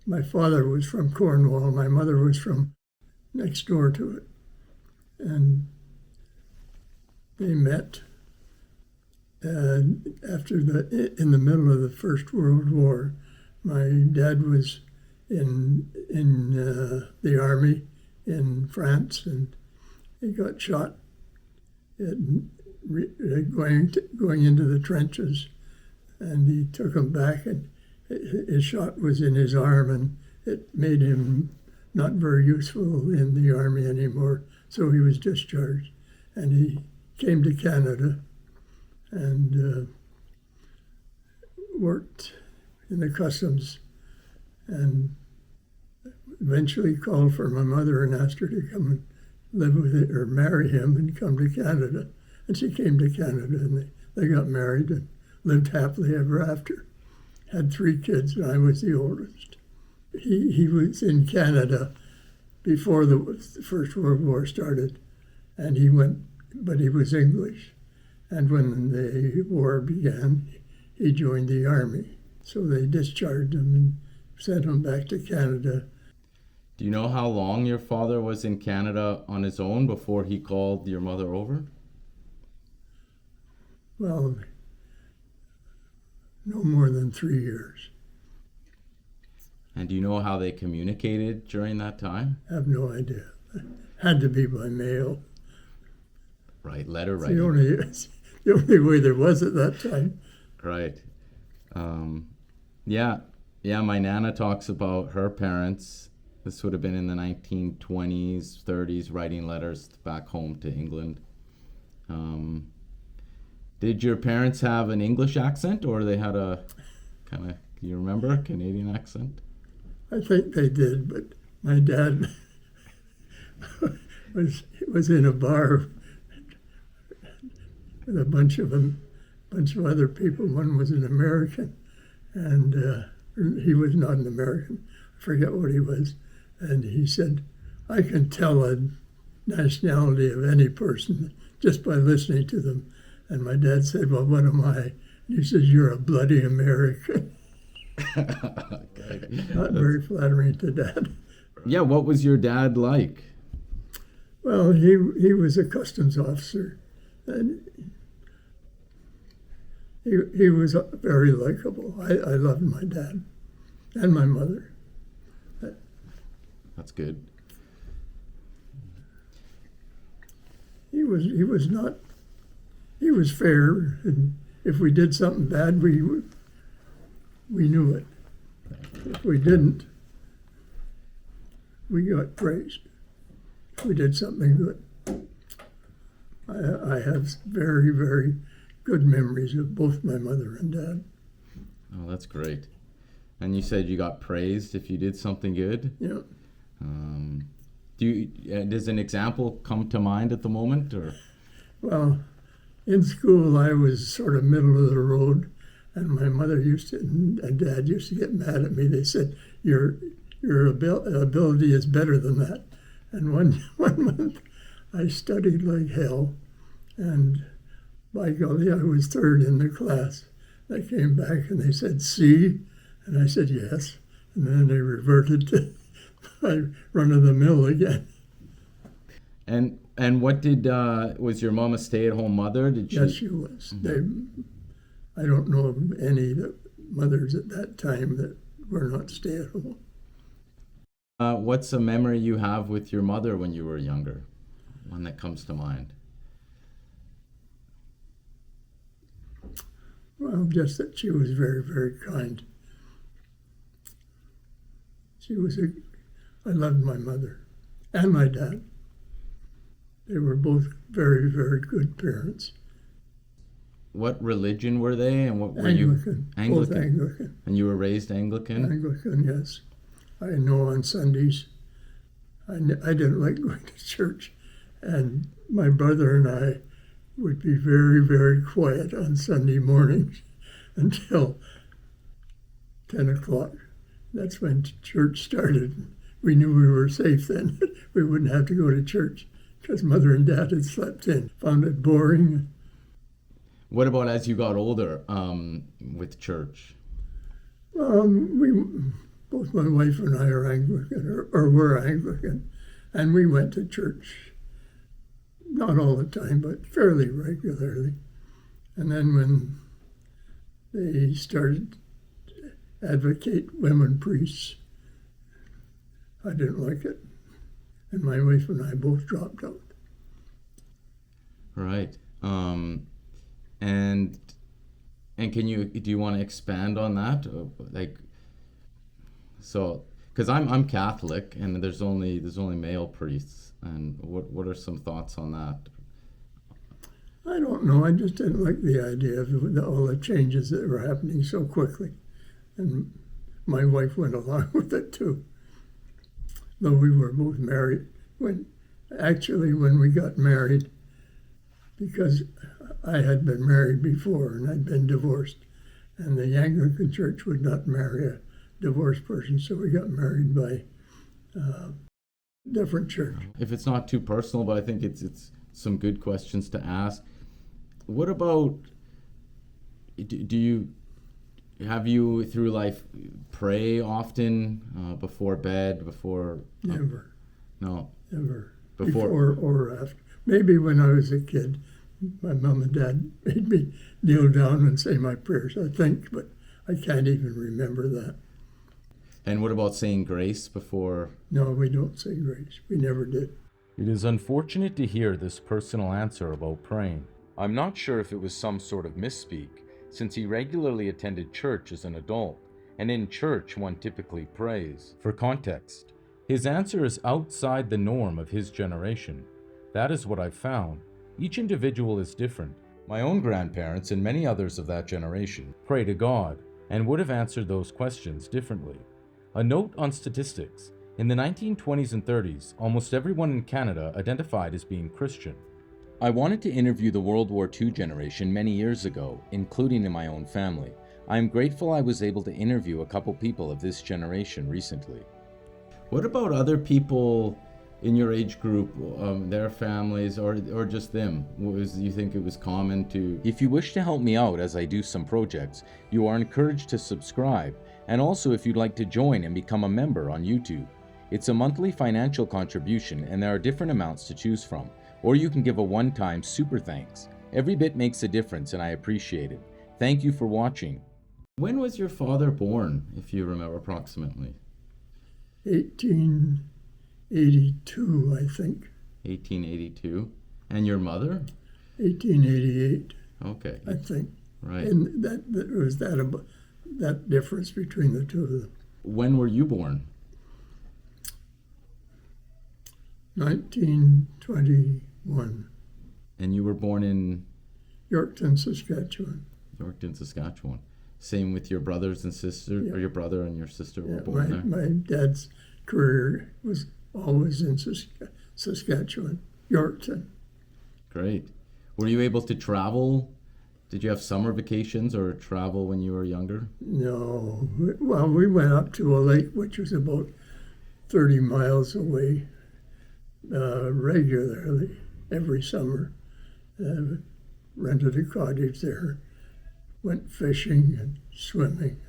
My father was from Cornwall. My mother was from next door to it. And they met in the middle of the First World War. My dad was in the army in France, and he got shot going into the trenches, and he took him back, and his shot was in his arm, and it made him not very useful in the army anymore, so he was discharged. And he came to Canada and worked in the customs, and eventually called for my mother and asked her to come and live with it or marry him and come to Canada. And she came to Canada, and they got married and lived happily ever after. Had 3 kids, and I was the oldest. He was in Canada before the First World War started, and he went, but he was English. And when the war began, he joined the army. So they discharged him and sent him back to Canada. Do you know how long your father was in Canada on his own before he called your mother over? Well, no more than 3 years. And do you know how they communicated during that time? I have no idea. Had to be by mail. Right, letter It's writing. the only way there was at that time. Right. Yeah, my Nana talks about her parents. This would have been in the 1920s, 30s, writing letters back home to England. Did your parents have an English accent, or they had a kind of, can you remember, Canadian accent? I think they did, but my dad was in a bar with a bunch of other people. One was an American, and he was not an American. I forget what he was. And he said, I can tell a nationality of any person just by listening to them. And my dad said, well, what am I? And he says, you're a bloody American. Okay. Not very flattering to Dad. Yeah, what was your dad like? Well, he was a customs officer, and he was very likable. I loved my dad and my mother. That's good. He was fair, and if we did something bad, we knew it. If we didn't, we got praised. If we did something good. I have very, very good memories of both my mother and dad. Oh, that's great. And you said you got praised if you did something good? Yeah. Does an example come to mind at the moment, or? Well, in school I was sort of middle of the road, and my mother and Dad used to get mad at me. They said, your ability is better than that. And one month I studied like hell, and by golly, I was third in the class. I came back and they said, C? And I said, yes. And then they reverted to my run-of-the-mill again. And what was your mom a stay-at-home mother? Did she? Yes, she was. Mm-hmm. I don't know of any mothers at that time that were not stay-at-home. What's a memory you have with your mother when you were younger? One that comes to mind. Well, just that she was very, very kind. I loved my mother and my dad. They were both very, very good parents. What religion were they, and what were Anglican, you? Anglican. Both Anglican. And you were raised Anglican? Anglican, yes. I know on Sundays, I didn't like going to church, and my brother and I would be very, very quiet on Sunday mornings until 10 o'clock. That's when church started. We knew we were safe then. We wouldn't have to go to church because Mother and Dad had slept in. Found it boring. What about as you got older with church? Both both my wife and I are Anglican, or were Anglican, and we went to church, not all the time, but fairly regularly. And then when they started to advocate women priests, I didn't like it, and my wife and I both dropped out. Right. And do you want to expand on that? Like, so, because I'm Catholic, and there's only male priests, and what are some thoughts on that? I don't know. I just didn't like the idea of all the changes that were happening so quickly, and my wife went along with it too. Though we were both married when we got married, because I had been married before and I'd been divorced, and the Anglican Church would not marry a divorced person, so we got married by a different church. If it's not too personal, but I think it's some good questions to ask. What about, have you through life pray often, before bed, before? Never. No. Never. Before or after. Maybe when I was a kid, my mom and dad made me kneel down and say my prayers, I think, but I can't even remember that. And what about saying grace before? No, we don't say grace. We never did. It is unfortunate to hear this personal answer about praying. I'm not sure if it was some sort of misspeak, since he regularly attended church as an adult, and in church one typically prays. For context, his answer is outside the norm of his generation. That is what I've found. Each individual is different. My own grandparents and many others of that generation pray to God and would have answered those questions differently. A note on statistics. In the 1920s and 30s, almost everyone in Canada identified as being Christian. I wanted to interview the World War II generation many years ago, including in my own family. I am grateful I was able to interview a couple people of this generation recently. What about other people in your age group, their families, or just them? You think it was common to? If you wish to help me out as I do some projects, you are encouraged to subscribe, and also if you'd like to join and become a member on YouTube. It's a monthly financial contribution, and there are different amounts to choose from, or you can give a one-time super thanks. Every bit makes a difference, and I appreciate it. Thank you for watching. When was your father born, if you remember approximately? 1882, I think. 1882. And your mother? 1888. Okay. I think. Right. And that was that difference between the two of them. When were you born? 1921. And you were born in? Yorkton, Saskatchewan. Yorkton, Saskatchewan. Same with your brothers and sisters, Yeah. or your brother and your sister were born there? My dad's career was always in Saskatchewan, Yorkton. Great. Were you able to travel? Did you have summer vacations or travel when you were younger? No. Well, we went up to a lake which was about 30 miles away regularly every summer. Rented a cottage there, went fishing and swimming.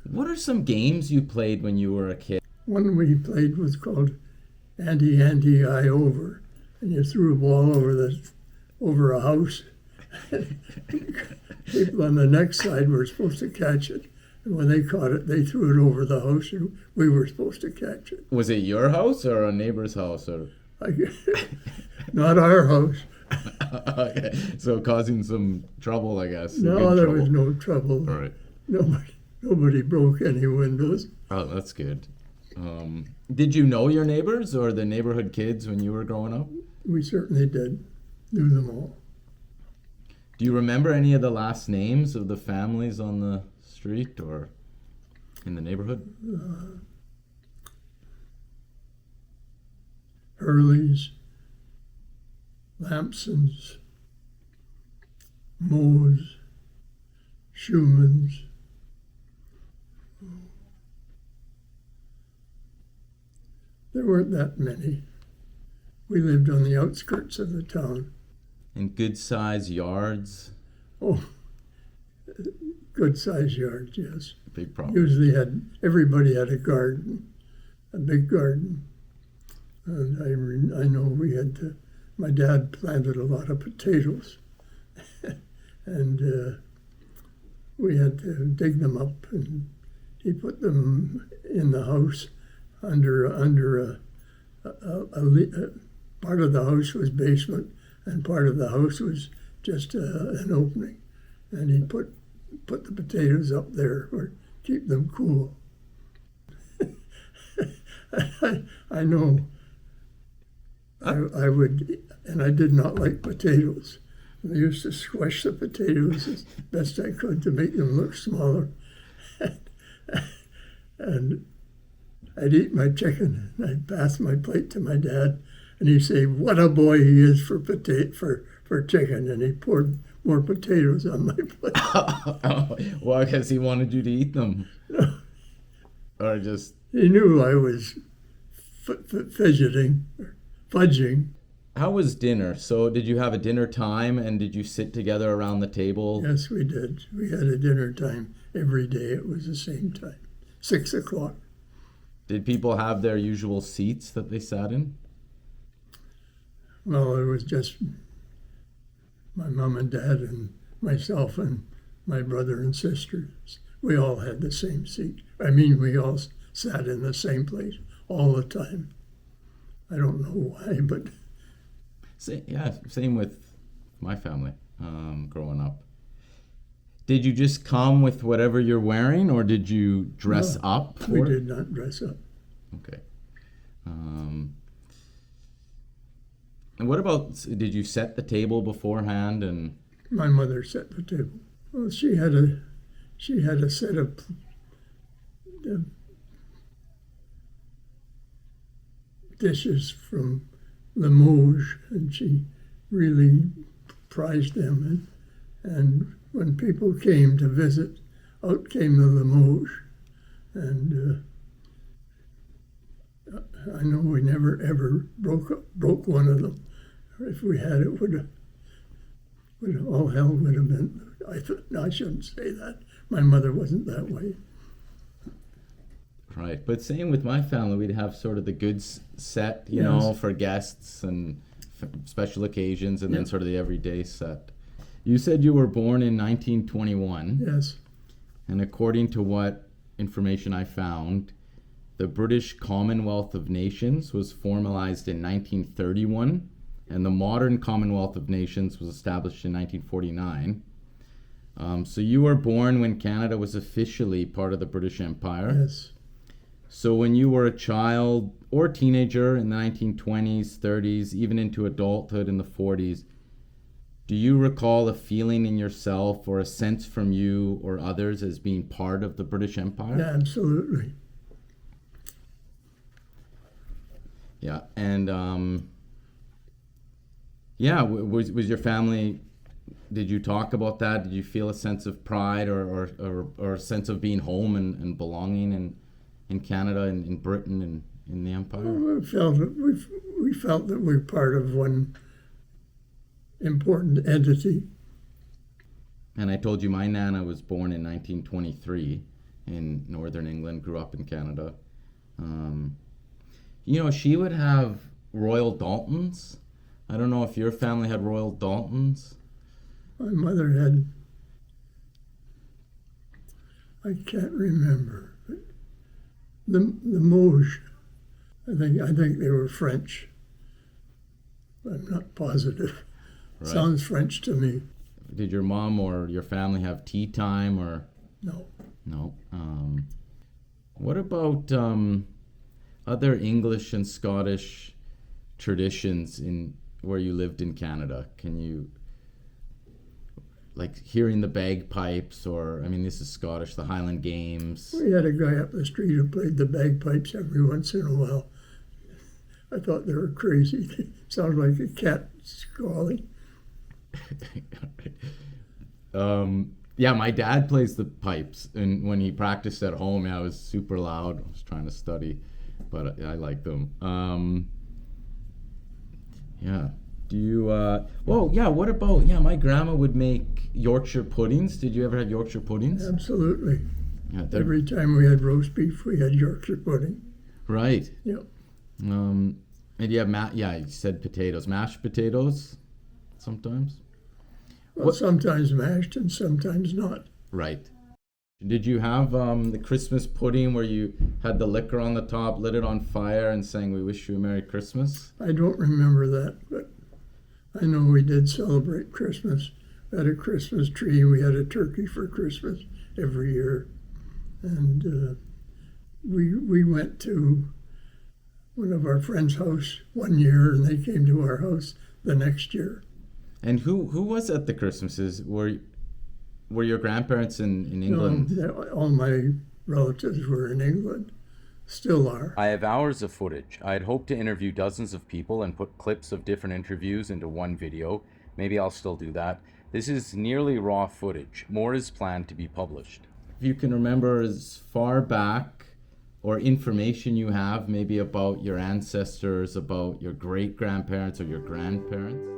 What are some games you played when you were a kid? One we played was called Ante I Over, and you threw a ball over a house. People on the next side were supposed to catch it, and when they caught it, they threw it over the house, and we were supposed to catch it. Was it your house or a neighbor's house? Or? Not our house. Okay. So causing some trouble, I guess. No, there was no trouble. All right. Nobody broke any windows. Oh, that's good. Did you know your neighbors or the neighborhood kids when you were growing up? We certainly did. Knew them all. Do you remember any of the last names of the families on the street or in the neighborhood? Hurleys, Lampsons, Moes, Schumans. There weren't that many. We lived on the outskirts of the town. In good-sized yards? Oh, good-sized yards, yes. Big property. Usually everybody had a garden, a big garden. And I know my dad planted a lot of potatoes. And we had to dig them up, and he put them in the house under a part of the house was basement, and part of the house was just an opening. And he put the potatoes up there or keep them cool. I know. I would, and I did not like potatoes. I used to squash the potatoes as best I could to make them look smaller. And I'd eat my chicken, and I'd pass my plate to my dad, and he'd say, "What a boy he is for chicken," and he poured more potatoes on my plate. Well, I guess he wanted you to eat them. Or just... He knew I was fidgeting, or fudging. How was dinner? So did you have a dinner time, and did you sit together around the table? Yes, we did. We had a dinner time every day. It was the same time, 6 o'clock. Did people have their usual seats that they sat in? Well, it was just my mom and dad and myself and my brother and sisters. We all had the same seat. I mean, we all sat in the same place all the time. I don't know why, but... Same with my family growing up. Did you just come with whatever you're wearing, or did you dress up for We it? did not dress up. Okay. And what about, did you set the table beforehand? And My mother set the table. Well, she had a set of dishes from Limoges, and she really prized them. And when people came to visit, out came the Limoges. And I know we never ever broke one of them. If we had, it would all hell would have been. I shouldn't say that. My mother wasn't that way. right, but same with my family. We'd have sort of the goods set, you Yes. know, for guests and special occasions, and then Yeah. sort of the everyday set. You said you were born in 1921. Yes, And according to what information I found, the British Commonwealth of Nations was formalized in 1931, and the modern Commonwealth of Nations was established in 1949. So you were born when Canada was officially part of the British Empire. yes. So when you were a child or teenager in the 1920s, 30s, even into adulthood in the 40s, do you recall a feeling in yourself or a sense from you or others as being part of the British Empire? Yeah, absolutely. Yeah, and was your family? Did you talk about that? Did you feel a sense of pride or a sense of being home and belonging in Canada and in Britain and in the Empire? We felt that we're part of one important entity. And I told you my Nana was born in 1923 in Northern England, grew up in Canada. She would have Royal Daltons. I don't know if your family had Royal Daltons. My mother had, I can't remember, but the Moge. I think they were French. I'm not positive. Right. Sounds French to me. Did your mom or your family have tea time or? No. No. What about other English and Scottish traditions in where you lived in Canada? Can you, like hearing the bagpipes, or, I mean, this is Scottish, the Highland Games? We had a guy up the street who played the bagpipes every once in a while. I thought they were crazy. They sounded like a cat squalling. Yeah, my dad plays the pipes, and when he practiced at home, it was super loud. I was trying to study, but I like them. Yeah. Do you? What about? Yeah, my grandma would make Yorkshire puddings. Did you ever have Yorkshire puddings? Absolutely. Yeah, Every time we had roast beef, we had Yorkshire pudding. right. Yep. And you have you said potatoes, mashed potatoes, sometimes. Well, sometimes mashed and sometimes not. Right. Did you have the Christmas pudding where you had the liquor on the top, lit it on fire, and sang "We wish you a Merry Christmas"? I don't remember that, but I know we did celebrate Christmas. We had a Christmas tree. We had a turkey for Christmas every year. And we went to one of our friends' house one year, and they came to our house the next year. And who was at the Christmases? Were your grandparents in England? No, all my relatives were in England, still are. I have hours of footage. I had hoped to interview dozens of people and put clips of different interviews into one video. Maybe I'll still do that. This is nearly raw footage. More is planned to be published. If you can remember as far back or information you have maybe about your ancestors, about your great-grandparents or your grandparents.